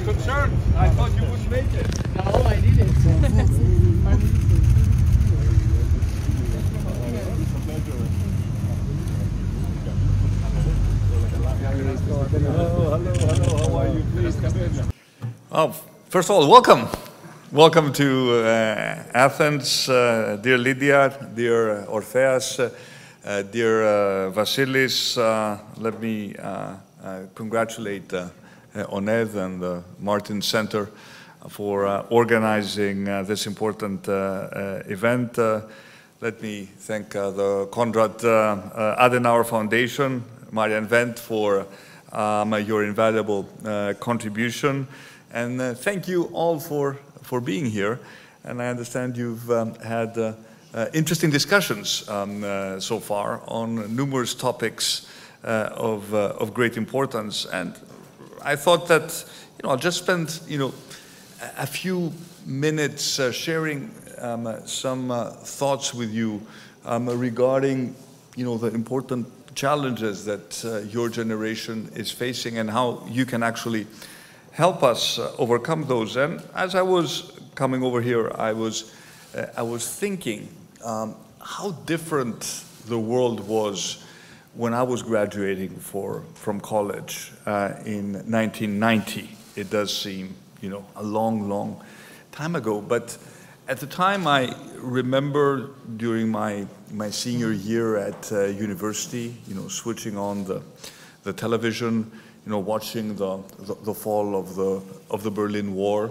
concerned. I thought you wouldn't make it. No, I did it. Hello, how are you? Please come in. Oh, first of all, welcome. Welcome to Athens, dear Lydia, dear Orpheas, dear Vasilis. Let me congratulate Oned and the Martin Center for organizing this important event. Let me thank the Konrad Adenauer Foundation, Marian Wendt, for your invaluable contribution. And thank you all for being here. And I understand you've had interesting discussions so far on numerous topics of great importance. And I thought that, I'll just spend, a few minutes sharing some thoughts with you regarding, the important challenges that your generation is facing and how you can actually help us overcome those. And as I was coming over here, I was thinking how different the world was when I was graduating from college in 1990. It does seem, a long, long time ago. But at the time, I remember during my senior year at university, switching on the television, watching the fall of the Berlin War,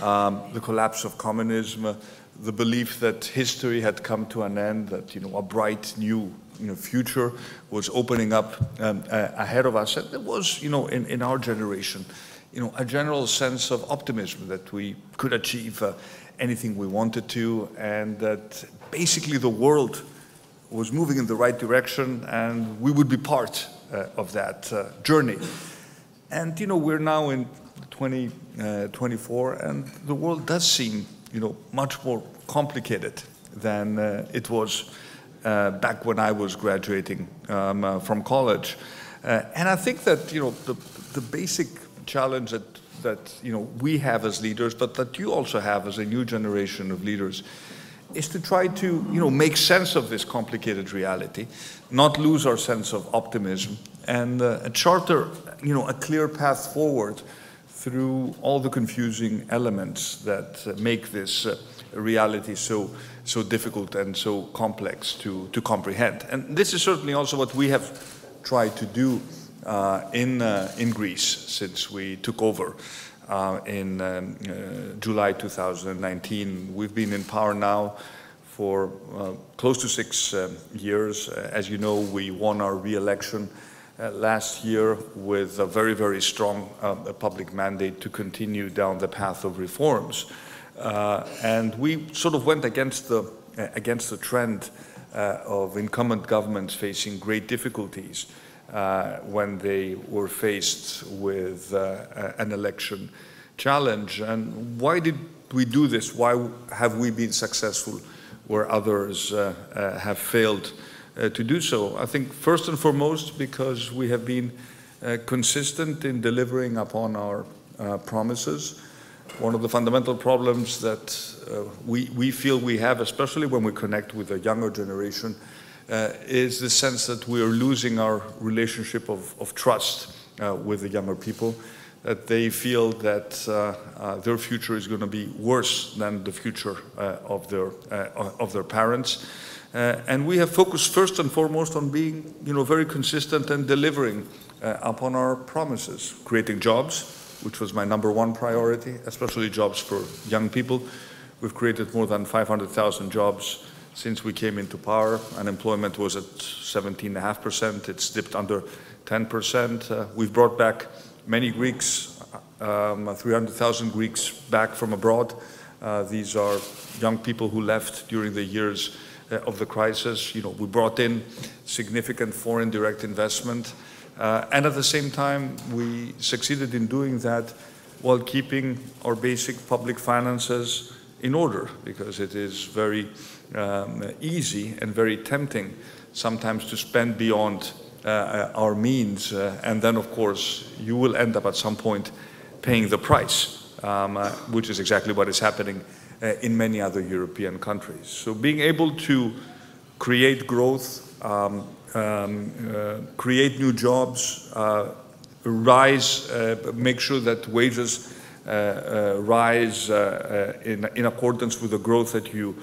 the collapse of communism, the belief that history had come to an end, that a bright new future was opening up ahead of us. And there was, in our generation, a general sense of optimism that we could achieve anything we wanted to, and that basically the world was moving in the right direction, and we would be part of that journey. And we're now in 2024, and the world does seem much more complicated than it was back when I was graduating from college. And I think that the basic challenge that we have as leaders, but that you also have as a new generation of leaders, is to try to make sense of this complicated reality, not lose our sense of optimism, and charter a clear path forward through all the confusing elements that make this reality so difficult and so complex to comprehend. And this is certainly also what we have tried to do in Greece since we took over in July 2019. We've been in power now for close to 6 years. As you know, we won our re-election last year with a very, very strong public mandate to continue down the path of reforms. And we sort of went against the trend of incumbent governments facing great difficulties when they were faced with an election challenge. And why did we do this? Why have we been successful where others have failed to do so? I think first and foremost because we have been consistent in delivering upon our promises. One of the fundamental problems that we feel we have, especially when we connect with a younger generation, is the sense that we are losing our relationship of trust with the younger people, that they feel that their future is going to be worse than the future of their parents. And we have focused first and foremost on being very consistent and delivering upon our promises, creating jobs, which was my .1 priority, especially jobs for young people. We've created more than 500,000 jobs since we came into power. Unemployment was at 17.5%. It's dipped under 10%. We've brought back many Greeks, 300,000 Greeks back from abroad. These are young people who left during the years of the crisis. We brought in significant foreign direct investment. And at the same time, we succeeded in doing that while keeping our basic public finances in order, because it is very easy and very tempting sometimes to spend beyond our means. And then, of course, you will end up at some point paying the price, which is exactly what is happening in many other European countries. So being able to create growth, create new jobs, make sure that wages rise in accordance with the growth that you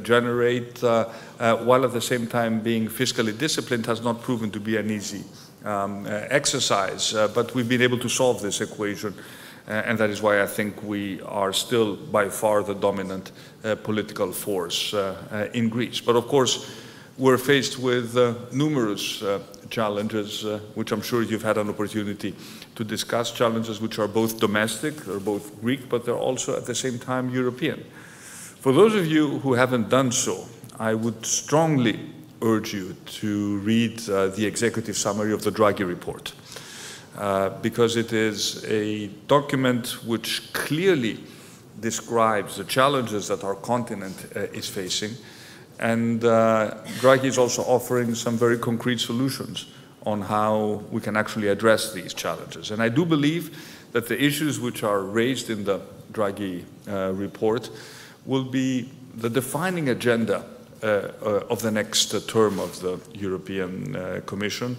generate, while at the same time being fiscally disciplined, has not proven to be an easy exercise. But we've been able to solve this equation, and that is why I think we are still by far the dominant political force in Greece. But of course, we're faced with numerous challenges, which I'm sure you've had an opportunity to discuss, challenges which are both domestic, they're both Greek, but they're also at the same time European. For those of you who haven't done so, I would strongly urge you to read the executive summary of the Draghi report, because it is a document which clearly describes the challenges that our continent is facing. And Draghi is also offering some very concrete solutions on how we can actually address these challenges. And I do believe that the issues which are raised in the Draghi report will be the defining agenda of the next term of the European Commission.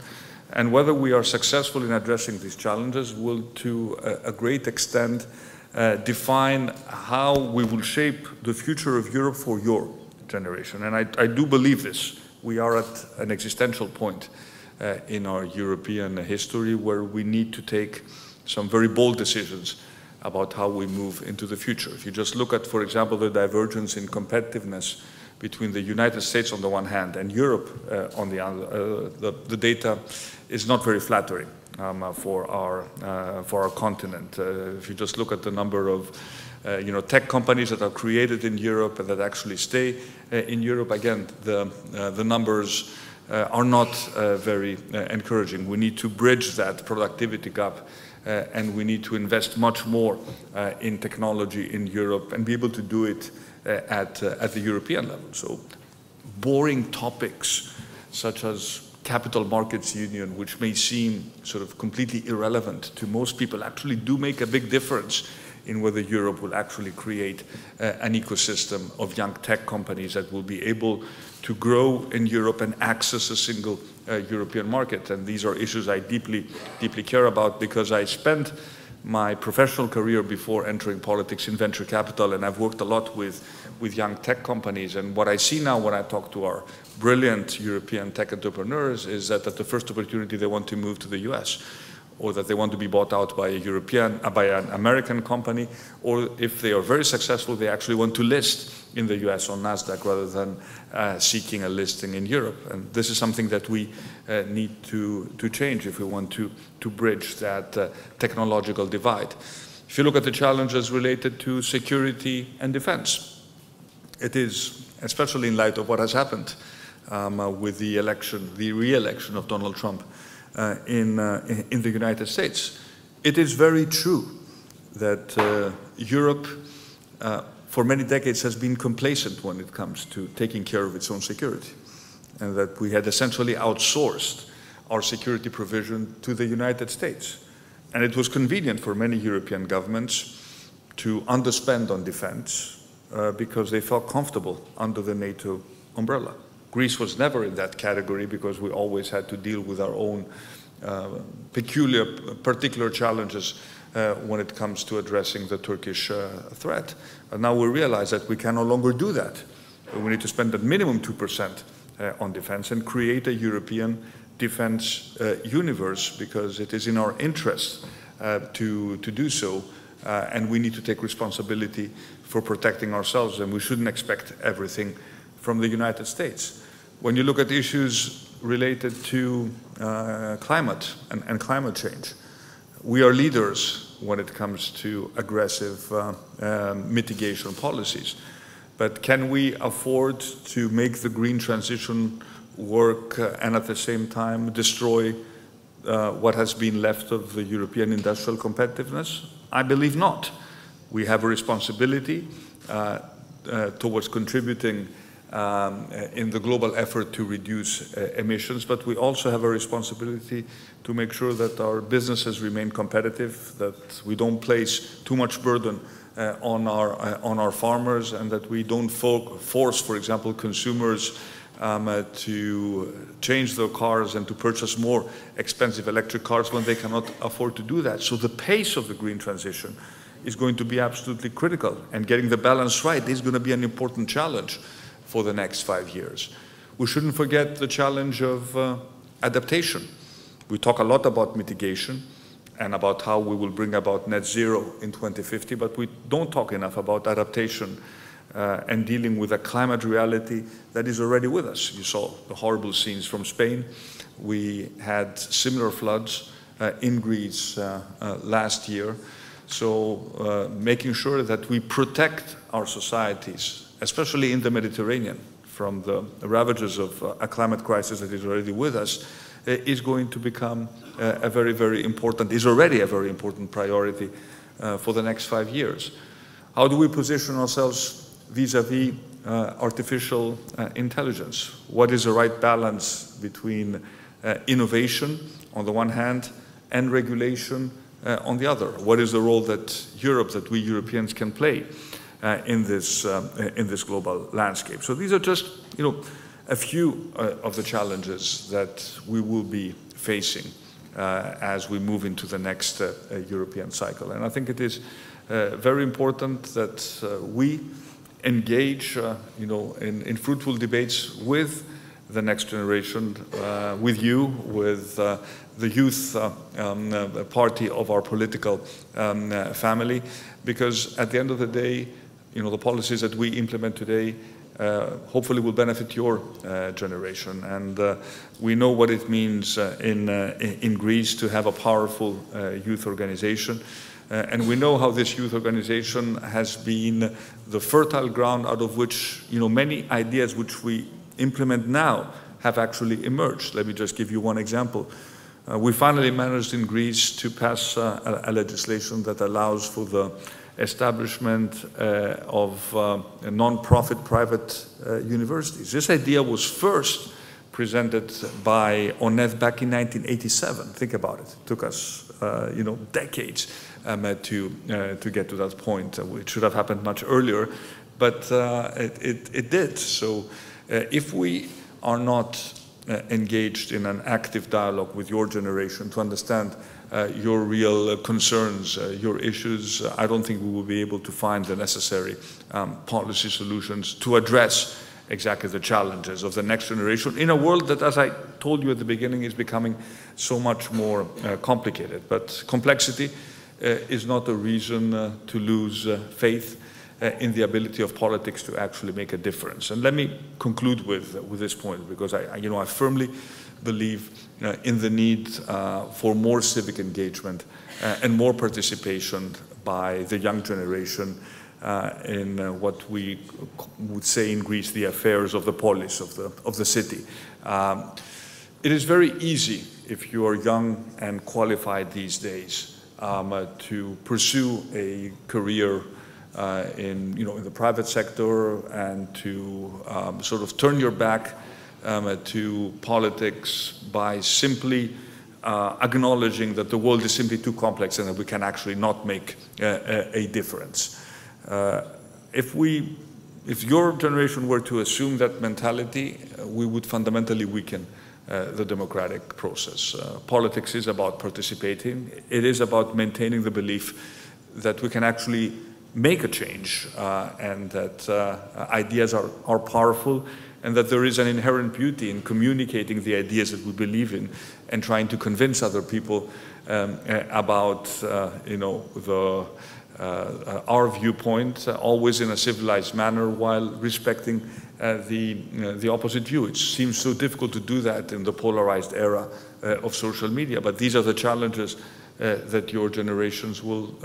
And whether we are successful in addressing these challenges will, to a great extent, define how we will shape the future of Europe for your generation. And I do believe this. We are at an existential point in our European history where we need to take some very bold decisions about how we move into the future. If you just look at, for example, the divergence in competitiveness between the United States on the one hand and Europe on the other, the data is not very flattering for our continent. If you just look at the number of tech companies that are created in Europe and that actually stay in Europe, again, the numbers are not very encouraging. We need to bridge that productivity gap, and we need to invest much more in technology in Europe and be able to do it at the European level. So boring topics such as capital markets union, which may seem sort of completely irrelevant to most people, actually do make a big difference in whether Europe will actually create an ecosystem of young tech companies that will be able to grow in Europe and access a single European market. And these are issues I deeply, deeply care about, because I spent my professional career before entering politics in venture capital, and I've worked a lot with young tech companies. And what I see now when I talk to our brilliant European tech entrepreneurs is that at the first opportunity they want to move to the US, or that they want to be bought out by an American company, or if they are very successful, they actually want to list in the US on NASDAQ rather than seeking a listing in Europe. And this is something that we need to change if we want to bridge that technological divide. If you look at the challenges related to security and defense, it is, especially in light of what has happened with the re-election of Donald Trump in the United States, it is very true that Europe for many decades has been complacent when it comes to taking care of its own security, and that we had essentially outsourced our security provision to the United States. And it was convenient for many European governments to underspend on defense because they felt comfortable under the NATO umbrella. Greece was never in that category because we always had to deal with our own particular challenges when it comes to addressing the Turkish threat. And now we realize that we can no longer do that. We need to spend at minimum 2% on defense and create a European defense universe, because it is in our interest to do so, and we need to take responsibility for protecting ourselves, and we shouldn't expect everything from the United States. When you look at issues related to climate and climate change, we are leaders when it comes to aggressive mitigation policies. But can we afford to make the green transition work and at the same time destroy what has been left of the European industrial competitiveness? I believe not. We have a responsibility towards contributing in the global effort to reduce emissions, but we also have a responsibility to make sure that our businesses remain competitive, that we don't place too much burden on our farmers, and that we don't force, for example, consumers to change their cars and to purchase more expensive electric cars when they cannot afford to do that. So the pace of the green transition is going to be absolutely critical, and getting the balance right is going to be an important challenge for the next 5 years. We shouldn't forget the challenge of adaptation. We talk a lot about mitigation and about how we will bring about net zero in 2050, but we don't talk enough about adaptation and dealing with a climate reality that is already with us. You saw the horrible scenes from Spain. We had similar floods in Greece last year. So making sure that we protect our societies, especially in the Mediterranean, from the ravages of a climate crisis that is already with us, is going to become a very, very important, is already a very important priority for the next 5 years. How do we position ourselves vis-à-vis artificial intelligence? What is the right balance between innovation on the one hand and regulation on the other? What is the role that Europe, that we Europeans can play in this global landscape? So these are just, a few of the challenges that we will be facing as we move into the next European cycle. And I think it is very important that we engage, in fruitful debates with the next generation, with you, with the youth party of our political family, because at the end of the day, the policies that we implement today hopefully will benefit your generation. And we know what it means in Greece to have a powerful youth organization. And we know how this youth organization has been the fertile ground out of which, many ideas which we implement now have actually emerged. Let me just give you one example. We finally managed in Greece to pass a legislation that allows for the establishment of non-profit private universities. This idea was first presented by ONEF back in 1987. Think about it. It took us, decades to get to that point. It should have happened much earlier, but it did. So if we are not engaged in an active dialogue with your generation to understand your real concerns, your issues, I don't think we will be able to find the necessary policy solutions to address exactly the challenges of the next generation in a world that, as I told you at the beginning, is becoming so much more complicated. But complexity is not a reason to lose faith in the ability of politics to actually make a difference. And let me conclude with this point, because I firmly believe in the need for more civic engagement and more participation by the young generation in what we would say in Greece, the affairs of the polis, of the city. It is very easy, if you are young and qualified these days, to pursue a career in the private sector and to sort of turn your back to politics by simply acknowledging that the world is simply too complex and that we can actually not make a difference. If your generation were to assume that mentality, we would fundamentally weaken the democratic process. Politics is about participating. It is about maintaining the belief that we can actually make a change and that ideas are powerful, and that there is an inherent beauty in communicating the ideas that we believe in and trying to convince other people about our viewpoint, always in a civilized manner while respecting the opposite view. It seems so difficult to do that in the polarized era of social media, but these are the challenges that your generations will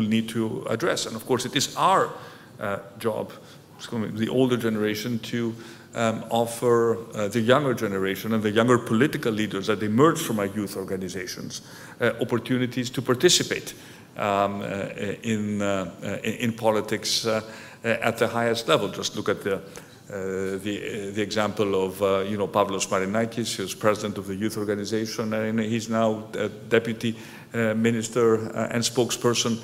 need to address. And of course, it is our job, the older generation, to offer the younger generation and the younger political leaders that emerge from our youth organizations opportunities to participate in politics at the highest level. Just look at the example of Pavlos Marinakis, who's president of the youth organization, and he's now deputy minister and spokesperson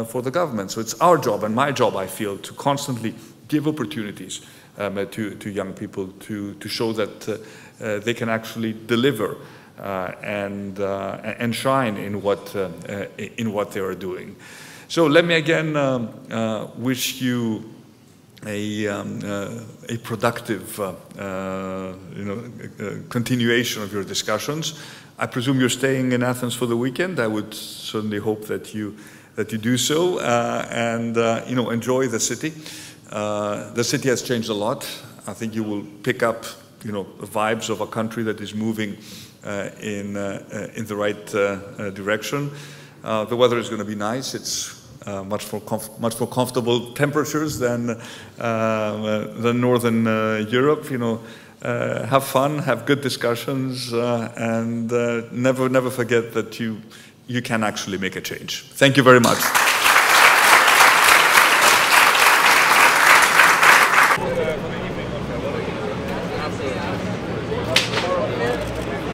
for the government. So it's our job and my job, I feel, to constantly give opportunities to young people to show that they can actually deliver and shine in what they are doing. So let me again wish you a productive continuation of your discussions. I presume you're staying in Athens for the weekend. I would certainly hope that you do so and enjoy the city. The city has changed a lot. I think you will pick up the vibes of a country that is moving in the right direction. The weather is going to be nice. It's much more comfortable temperatures than Northern Europe. Have fun, have good discussions, and never forget that you can actually make a change. Thank you very much.